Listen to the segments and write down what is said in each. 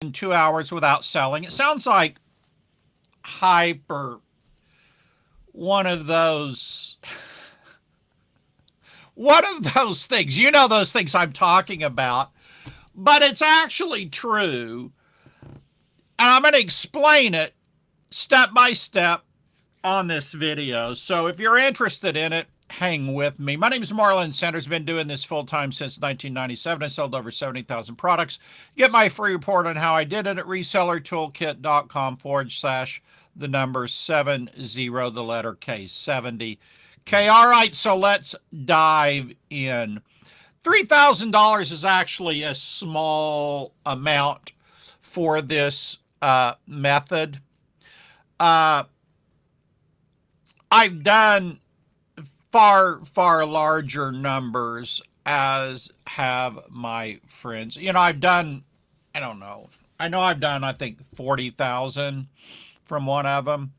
in 2 hours without selling. It sounds like hype or one of those one of those things. You know those things I'm talking about, but it's actually true. And I'm going to explain it step by step on this video. So if you're interested in it, hang with me. My name is Marlon Sanders. Been doing this full time since 1997. I sold over 70,000 products. Get my free report on how I did it at resellertoolkit.com/, the number 70, the letter K, 70. Okay, all right, so let's dive in. $3,000 is actually a small amount for this method. I've done far larger numbers, as have my friends. I've done, I don't know. I know I've done, I think, 40,000 from one of them.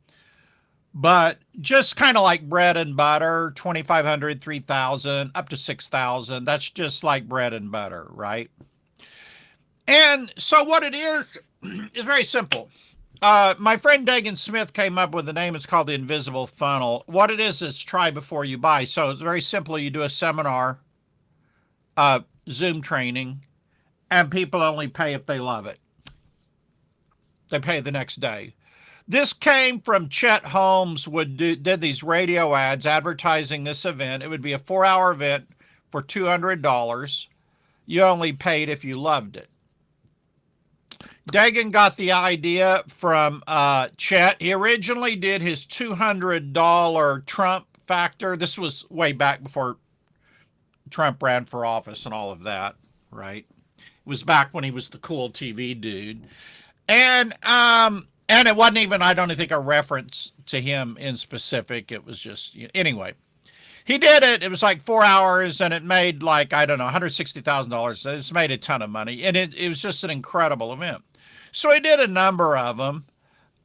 But just kind of like bread and butter, 2,500, 3,000, up to 6,000. That's just like bread and butter, right? And so what it is very simple. My friend Dagan Smith came up with the name. It's called the Invisible Funnel. What it is try before you buy. So it's very simple. You do a seminar, Zoom training, and people only pay if they love it. They pay the next day. This came from Chet Holmes, did these radio ads advertising this event. It would be a 4-hour event for $200. You only paid if you loved it. Dagan got the idea from Chet. He originally did his $200 Trump factor. This was way back before Trump ran for office and all of that, right? It was back when he was the cool TV dude. And it wasn't even, I don't think, a reference to him in specific. It was just, anyway. He did it. It was like 4 hours, and it made like, I don't know, $160,000. It's made a ton of money, and it was just an incredible event. So he did a number of them,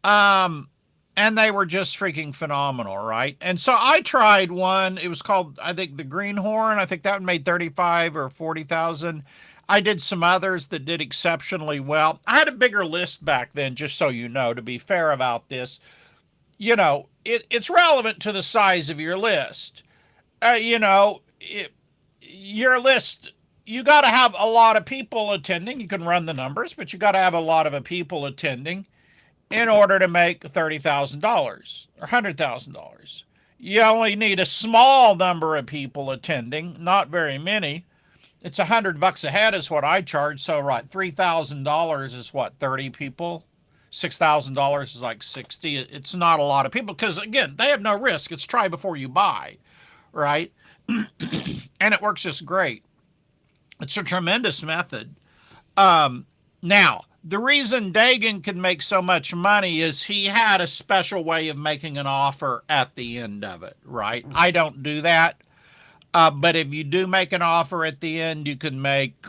and they were just freaking phenomenal, right? And so I tried one. It was called, I think, the Greenhorn. I think that one made 35 or 40,000. I did some others that did exceptionally well. I had a bigger list back then, just so you know, to be fair about this. It's relevant to the size of your list. Your list, you got to have a lot of people attending. You can run the numbers, but you got to have a lot of people attending in order to make $30,000 or $100,000. You only need a small number of people attending, not very many. It's $100 a head is what I charge. So, right, $3,000 is what, 30 people? $6,000 is like 60. It's not a lot of people because, again, they have no risk. It's try before you buy, right? And it works just great. It's a tremendous method. Now, the reason Dagan could make so much money is he had a special way of making an offer at the end of it, right? I don't do that. But if you do make an offer at the end, you can make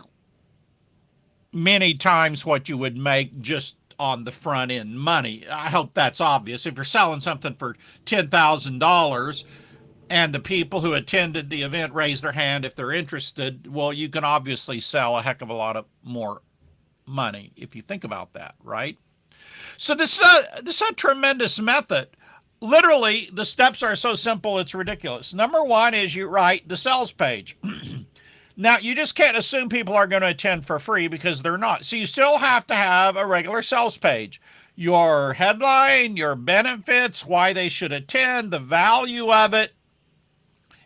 many times what you would make just on the front end money. I hope that's obvious. If you're selling something for $10,000 and the people who attended the event raise their hand if they're interested, well, you can obviously sell a heck of a lot of more money if you think about that, right? So this is a tremendous method. Literally, the steps are so simple, it's ridiculous. Number one is you write the sales page. Now, you just can't assume people are going to attend for free because they're not. So you still have to have a regular sales page. Your headline, your benefits, why they should attend, the value of it,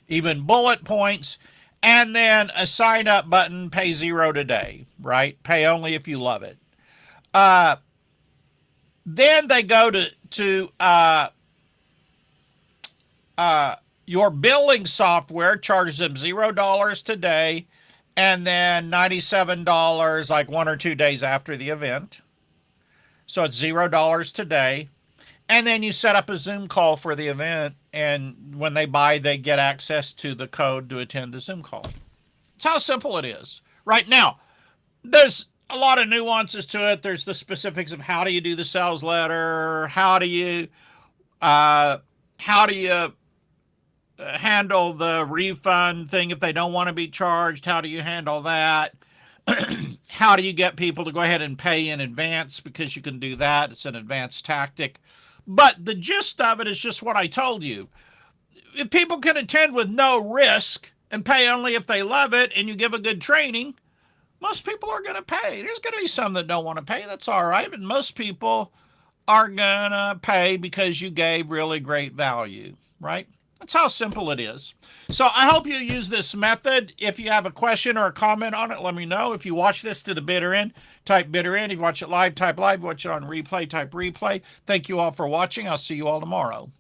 even bullet points, and then a sign up button, pay $0 today, right? Pay only if you love it. Then they go to your billing software, charges them $0 today and then $97 like 1 or 2 days after the event. So it's $0 today. And then you set up a Zoom call for the event, and when they buy, they get access to the code to attend the Zoom call. It's how simple it is. Right now, there's a lot of nuances to it. There's the specifics of how do you do the sales letter, how do you handle the refund thing if they don't want to be charged, how do you handle that? How do you get people to go ahead and pay in advance? Because you can do that. It's an advanced tactic. But the gist of it is just what I told you. If people can attend with no risk and pay only if they love it and you give a good training, most people are going to pay. There's going to be some that don't want to pay. That's all right. But most people are going to pay because you gave really great value, right? That's how simple it is. So I hope you use this method. If you have a question or a comment on it, let me know. If you watch this to the bitter end, type bitter end. If you watch it live, type live. Watch it on replay, type replay. Thank you all for watching. I'll see you all tomorrow.